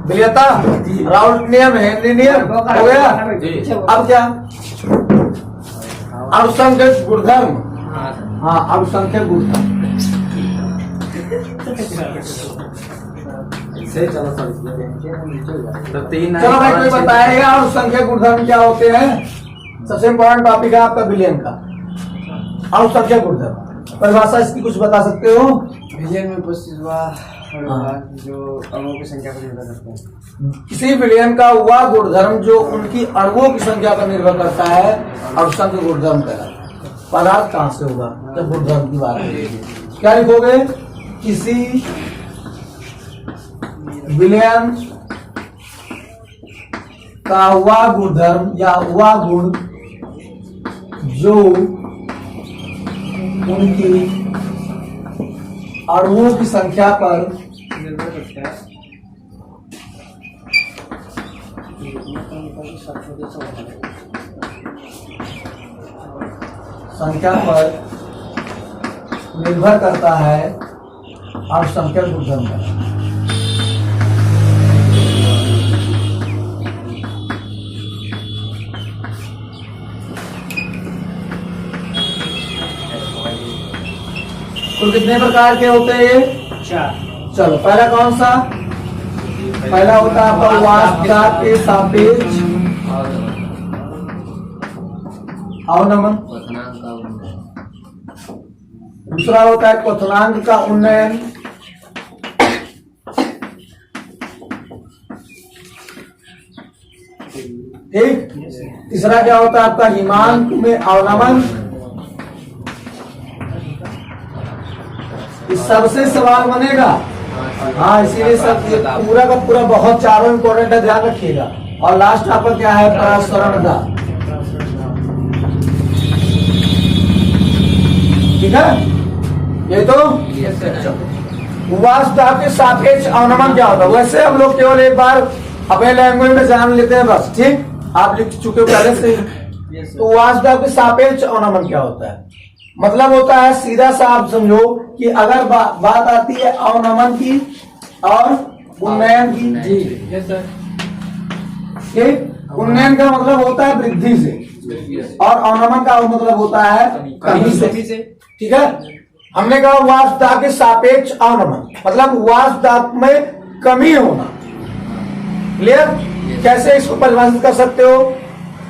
विलियता round नियम है, नियम हो गया। अब क्या अनुसंख्यक गुणधर्म, हाँ अनुसंख्यक गुणधर्म चलो भाई कोई बताएगा अनुसंख्यक गुणधर्म क्या होते हैं। सबसे इम्पोर्टेंट टॉपिक है आपका विलियन का अनुसंख्यक गुणधर्म। परिभाषा इसकी कुछ बता सकते हो? विलियन में उपस्थित हुआ जो अणुओं की संख्या पर निर्भर करता है। किसी विलियन का हुआ गुणधर्म जो उनकी अणुओं की संख्या पर निर्भर करता है अनुसंख्यक गुणधर्म कहलाता है। पदार्थ कहाँ से होगा जब गुणधर्म की बात है? क्या लिखोगे? किसी विलियन का हुआ गुणधर्म या हुआ गुण जो उनकी अणुओं की संख्या पर निर्भर करता है। संख्या पर निर्भर करता है अनुसंख्यक गुणधर्म का। कुल कितने प्रकार के होते हैं ये? 4। चलो पहला कौन सा? पहला होता है आपका वास्तव के सापेक्ष अवनमन। दूसरा होता है क्वथनांक का उन्नयन। ठीक। तीसरा क्या होता है आपका हिमांक में अवनमन। इस सबसे सवाल बनेगा, हाँ इसीलिए सब ये पूरा का पूरा बहुत चारों इंपॉर्टेंट है, ध्यान रखिएगा। और लास्ट आपका क्या है? परासरणता। ठीक है ये तो। वास्तव के सापेक्ष अवनमन क्या होता है? वैसे हम लोग केवल एक बार अपने लैंग्वेज में जान लेते हैं बस। ठीक, आप लिख चुके हो पहले से। तो वास्तव के सापेक्ष अवनमन क्या होता है? मतलब होता है सीधा सा आप समझो कि अगर बात आती है अवनमन की और उन्नयन की, ठीक, उन्नयन का मतलब होता है वृद्धि से और अवनमन का मतलब होता है कमी से। ठीक है, हमने कहा वास्तव के सापेक्ष अवनमन मतलब वास्तव में कमी होना। क्लियर? कैसे इसको परिभाषित कर सकते हो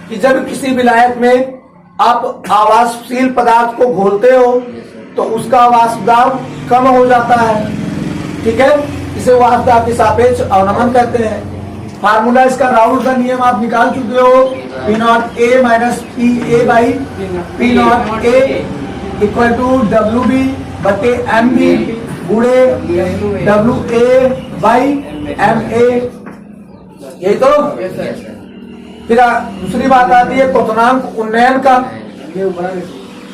कि जब किसी विलायक में आप आवासशील पदार्थ को घोलते हो तो उसका वाष्प दाब कम हो जाता है। ठीक है, इसे वाष्प दाब के सापेक्ष अवनमन कहते हैं। फार्मूला इसका राउल्ट का नियम आप निकाल चुके हो। P naught A minus P A by P naught A equal to W B बटे एम बी गुणे W A by M A. यही तो। फिर दूसरी बात आती है क्वथनांक उन्नयन का।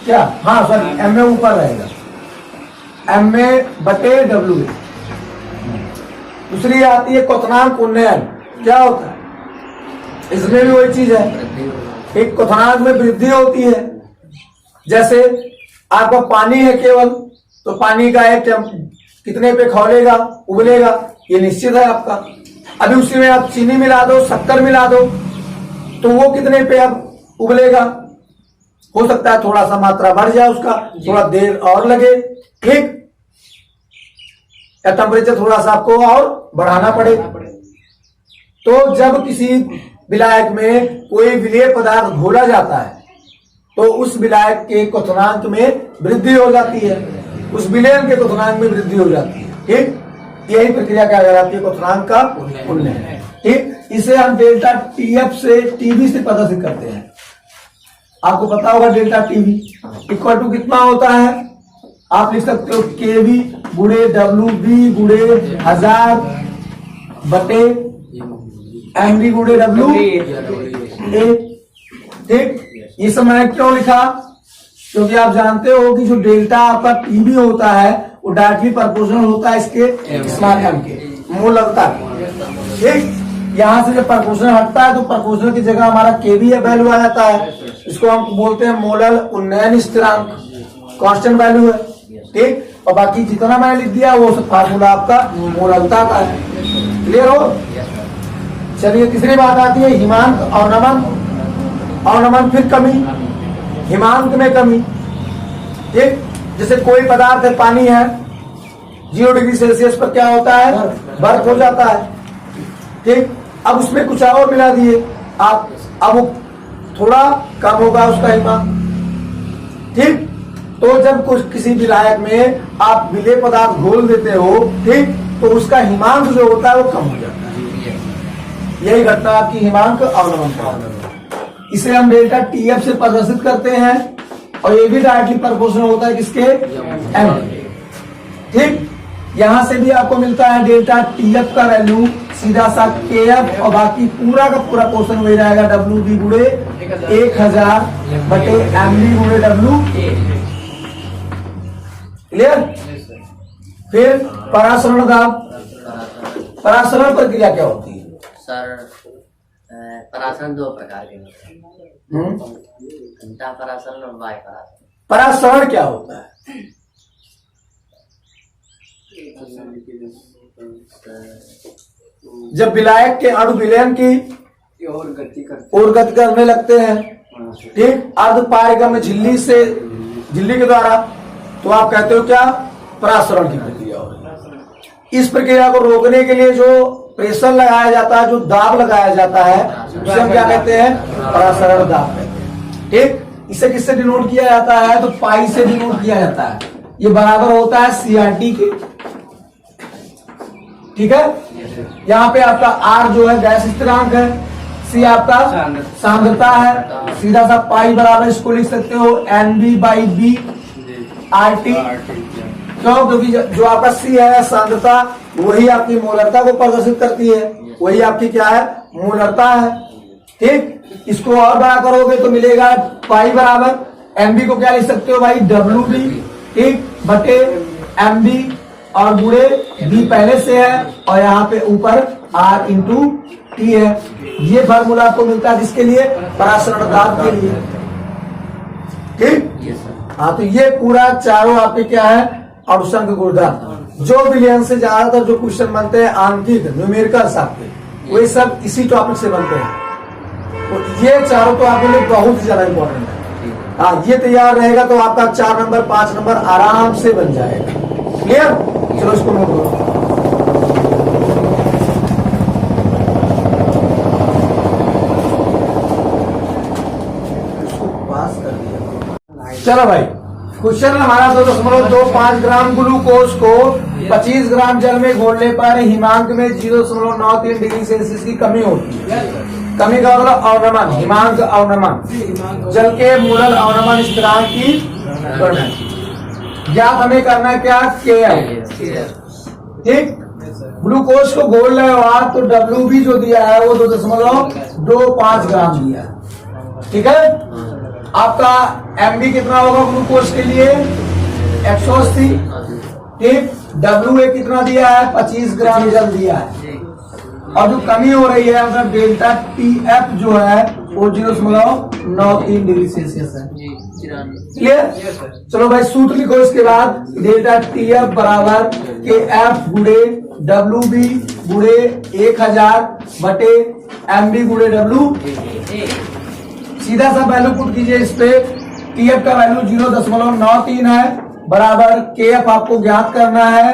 क्या? हाँ सॉरी, एम ए ऊपर रहेगा, एम ए बटे डब्ल्यू ए। दूसरी आती है क्वथनांक उन्नयन। क्या होता है? इसमें भी वही चीज है, एक क्वथनांक में वृद्धि होती है। जैसे आपका पानी है केवल, तो पानी का एक कितने पे खौलेगा, उबलेगा, ये निश्चित है आपका। अभी उसी में आप चीनी मिला दो, शक्कर मिला दो, तो वो कितने पे अब उबलेगा? हो सकता है थोड़ा सा मात्रा बढ़ जाए उसका, थोड़ा देर और लगे। ठीक, या टेम्परेचर थोड़ा सा आपको और बढ़ाना पड़े। तो जब किसी विलायक में कोई विलेय पदार्थ घोला जाता है तो उस विलायक के क्वथनांक में वृद्धि हो जाती है, उस विलयन के क्वथनांक में वृद्धि हो जाती है। ठीक, यही प्रक्रिया क्या कहलाती है? क्वथनांक का उन्नयन। ठीक, इसे हम डेल्टा टीएफ से टीवी से प्रदर्शित करते हैं। आपको पता होगा डेल्टा टीवी इक्वल टू कितना होता है? आप लिख सकते हो केवी गुणे डब्ल्यू बी गुणे 1000 बटे एम बी गुणे डब्ल्यू ए। ठीक, ये सब मैंने क्यों लिखा? क्योंकि आप जानते हो कि जो डेल्टा आपका टीवी होता है वो डायरेक्टली प्रोपोर्शनल होता है इसके स्मॉल एम के मूलता। ठीक, यहाँ से जब प्रोपोर्शनल हटता है तो प्रोपोर्शनल की जगह हमारा केवी वैल्यू आ जाता है। इसको हम बोलते हैं मोलल उन्नयन स्थिरांक, कांस्टेंट वैल्यू है। ठीक, और बाकी जितना मैंने लिख दिया वो सब फार्मूला आपका मोललता का है। क्लियर हो? चलिए तीसरी बात आती है हिमांक अवनमन। अवनमन फिर कमी, हिमांक में कमी। ठीक, जैसे कोई पदार्थ है, पानी है, 0 डिग्री सेल्सियस पर क्या होता है, बर्फ हो जाता है। ठीक, अब उसमें कुछ और मिला दिए आप, अब वो थोड़ा कम होगा उसका हिमांक। ठीक, तो जब कुछ किसी विलायक में आप विलेय पदार्थ घोल देते हो, ठीक, तो उसका हिमांक जो होता है वो कम हो जाता है। यही घटना आपकी हिमांक अवनमन का। इसे हम डेल्टा टीएफ से प्रदर्शित करते हैं और ये भी डायरेक्टली प्रोपोर्शनल होता है किसके, एम। ठीक, यहां से भी आपको मिलता है डेल्टा टीएफ का वैल्यू सीधा सा केएफ और बाकी पूरा का पूरा पोर्शन वही रहेगा डब्ल्यू बी गुणे 1000 बटे एम बी गुणे डब्ल्यू। क्लियर? फिर परासरण दाब। परासरण प्रक्रिया क्या होती है सर? परासरण 2 प्रकार के होते हैं, घनता परासरण और वाय परासरण। परासरण क्या होता है? जब विलायक के अणु विलयन की और गति करने लगते हैं, ठीक, अर्धपारगम्य झिल्ली के द्वारा, तो आप कहते हो क्या, परासरण की प्रक्रिया हो रही है। इस प्रक्रिया को रोकने के लिए जो प्रेशर लगाया जाता है, जो दाब लगाया जाता है, उसे हम क्या कहते हैं, परासरण दाब कहते हैं। ठीक, इसे किससे डिनोट किया जाता है, तो पाई से डिनोट किया जाता है। ये बराबर होता है CRT के। ठीक है, यहाँ पे आपका R जो है गैस स्थिरांक है, C आपका सांद्रता है, सीधा सा पाई बराबर इसको लिख सकते हो NB/B RT। क्यों? क्योंकि जो आपका C है पारगम्यता, वही आपकी मोलरता को प्रदर्शित करती है, वही आपकी क्या है, मोलरता है। ठीक, इसको और बड़ा करोगे तो मिलेगा पाई बराबर एमबी को क्या लिख सकते हो भाई, WB, ठीक, बटे MB और गुणे B पहले से है और यहाँ पे ऊपर R इंटू T है। ये फार्मूला आपको मिलता है जिसके लिए, परासरण दाब के लिए। ठीक, हाँ, तो ये पूरा चारों आपके क्या है, अणुसंघ गुणधर्म। जो विलयन से ज्यादातर जो क्वेश्चन बनते हैं आंकिक न्यूमेरिकल्स आपके, वे सब इसी टॉपिक से बनते हैं। तो ये चारों तो आपके लिए बहुत ज्यादा इंपॉर्टेंट है। हाँ, ये तैयार रहेगा तो आपका 4 नंबर 5 नंबर आराम से बन जाएगा। क्लियर? चलो इसको नोट करो। चलो भाई, क्वेश्चन हमारा 2.25 ग्राम ग्लूकोज को 25 ग्राम जल में घोलने पर हिमांक में 0.93 डिग्री सेल्सियस की कमी होती है। कमी का मतलब अवनमन, हिमांक अवनमन, जल के मूलल अवनमन स्थिरांक की गणना ज्ञात हमें करना है क्या, KF। ठीक, ग्लूकोज को घोल रहे हो आप तो WB जो दिया है वो 2.25 ग्राम दिया है। ठीक है, आपका MB कितना होगा ग्लूकोज के लिए, 180। ठीक, WA कितना दिया है, 25 ग्राम जल दिया है। और जो कमी हो रही है अगर डेल्टा TF जो है वो 0.93 डिग्री सेल्सियस है। क्लियर? चलो भाई सूत्र लिखो इसके बाद, डेल्टा TF बराबर KF गुणे WB गुणे 1000 बटे MB गुणे W। सीधा सा वैल्यू पुट कीजिए इस पे। TF का वैल्यू 0.93 है, बराबर KF आपको ज्ञात करना है,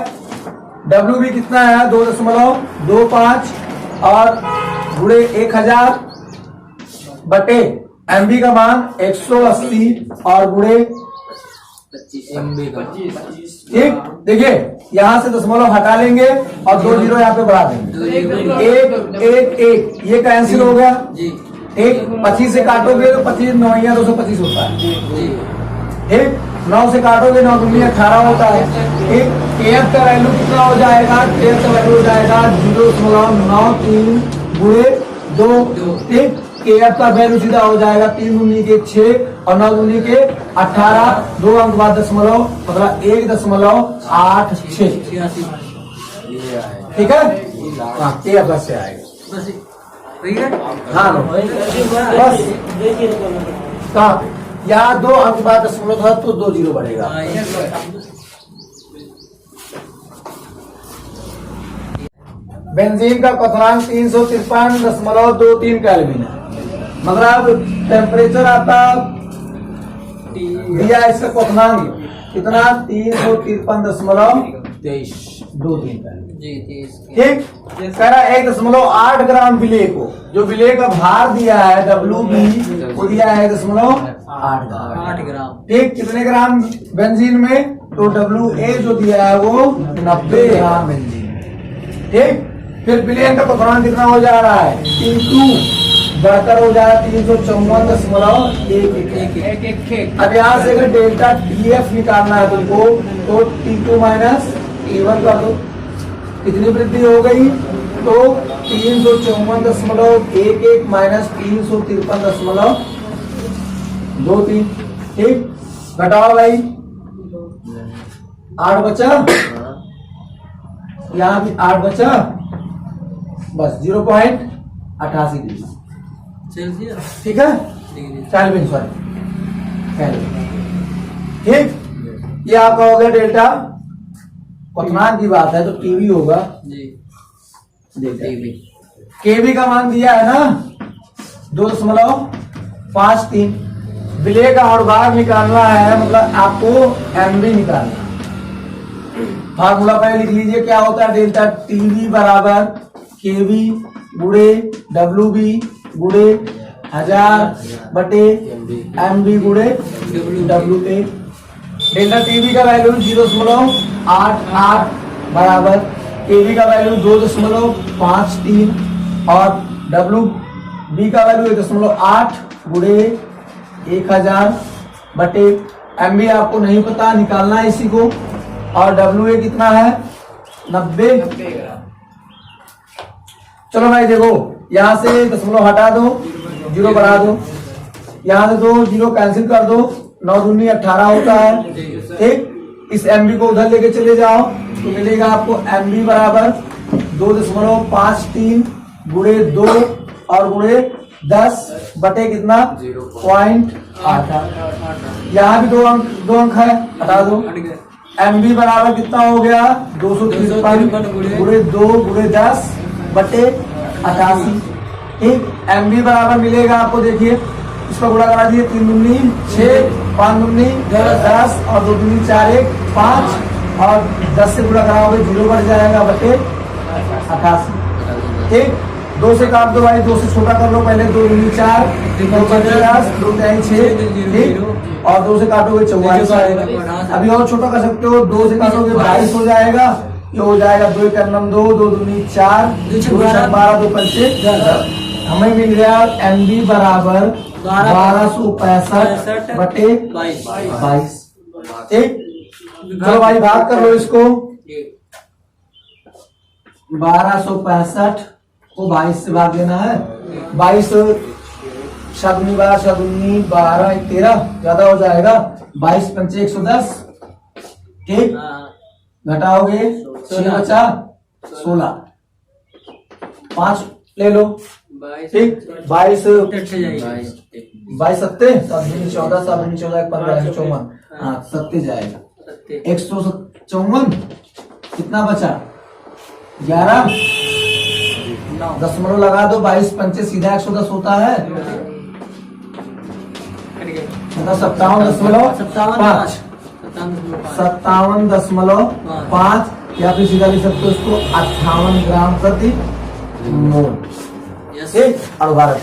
WB कितना है 2.25 और गुणे 1000 बटे MB का मान 180 और गुणे 25। ठीक, देखिए यहाँ से दशमलव हटा लेंगे और 2 जीरो यहाँ पे बढ़ा देंगे। 1 ये कैंसिल हो गया। ठीक, 25 से काटोगे तो 25 9 225 होता है। ठीक, 9 से काटोगे 9 दूनी 18 होता है। ठीक, KF का वैल्यू कितना हो जाएगा, KF का वैल्यू हो जाएगा 0.93 गुणे 2। ठीक, KF का वैल्यू सीधा हो जाएगा 3 दूनी के 6 और 9 दूनी के 18, 2 अंक बाद दशमलव, मतलब 1.86। ठीक है, हाँ, KF से आएगा। हाँ बस, कहा यहाँ 2 अंक बाद दशमलव था तो 2 जीरो बढ़ेगा। बेंजीन का क्वथनांक 353.23 केल्विन है। मतलब टेम्परेचर आपका दिया है इसका क्वथनांक कितना 353.23 ठीक। कह रहा 1.8 ग्राम विलेय को, जो विलेय का भार दिया है WB वो दिया है 1.8 ग्राम ठीक। कितने ग्राम बेंजीन में, तो WA जो दिया है वो 90 ग्राम बेंजीन ठीक। फिर विलेय का क्वथनांक कितना हो जा रहा है T2 बढ़कर हो जाएगा 354.11। अब यहाँ से अगर डेल्टा TF निकालना है तुमको तो T2 माइनस T1 कर दो, कितनी वृद्धि हो गई, तो 354.11 माइनस 353.23 ठीक। घटाओ भाई 8 बचा, यहाँ भी 8 बचा, बस 0.88 डिग्री ठीक है, केल्विन सॉरी केल्विन ठीक। ये आपका हो गया डेल्टा। क्वथनांक की बात है तो टीवी होगा केवी का मान दिया है ना 2.53। विलेय का और भाग निकालना है, मतलब आपको एमबी निकालना। फार्मूला पहले लिख लीजिए, क्या होता है डेल्टा टीवी बराबर केवी गुणे डब्ल्यूबी गुणे 1000 बटे एमबी गुणे डब्ल्यूए। डेल्टा टीवी का वैल्यू 0.88 बराबर केवी का वैल्यू 2.53 और डब्ल्यू बी का वैल्यू 1.8 गुणे 1000 बटे एमबी आपको नहीं पता, निकालना है इसी को। और डब्ल्यूए कितना है 90 ग्राम। चलो भाई देखो, यहाँ से दशमलव हटा दो, 0 बढ़ा दो, यहाँ से 2 0 कैंसिल कर दो, 9 दूनी 18 होता है ठीक। इस एमबी को उधर लेके चले जाओ तो मिलेगा आपको एमबी बराबर 2.53 गुणे 2 और गुणे 10 बटे कितना 0.8। यहाँ भी दो अंक है, हटा दो। एमबी बराबर कितना हो गया 253 गुणे 2 गुणे 10 बटे 88 ठीक। एमबी बराबर मिलेगा आपको, देखिए इसका गुणा करा दिए, 3 दूनी 6, 5 दूनी 10 और 2 दूनी 4 1 5 और 10 से गुणा कराओगे 0 बढ़ जाएगा बटे 88 ठीक। 2 से काट दो भाई, 2 से छोटा कर लो पहले, 2 दूनी 4 2 10 2 3 6 ठीक। और 2 से काटोगे 44 आएगा। अभी और छोटा कर सकते हो, 2 से काटोगे 22 हो जाएगा। ये हो जाएगा 2 1 2 2 दूनी 4 2 12 2 5 हमें मिल गया एमबी बराबर 1265 बटे 22 ठीक। चलो भाई भाग कर लो इसको, 1265 को 22 से भाग देना है। 22 7 12 12 13 ज्यादा हो जाएगा, 22 पंचे 110 ठीक। घटाओगे 6 बचा 16, 5 ले लो ठीक। 22 सत्ते 14 14 15 154 हाँ 70 जाएगा 154। कितना बचा 11 दशमलव लगा दो, 22 पंचे सीधा 110 होता है, मतलब 57.5 या फिर सीधा लिख सकते हो उसको 58 ग्राम प्रति मोल ठीक। और भारत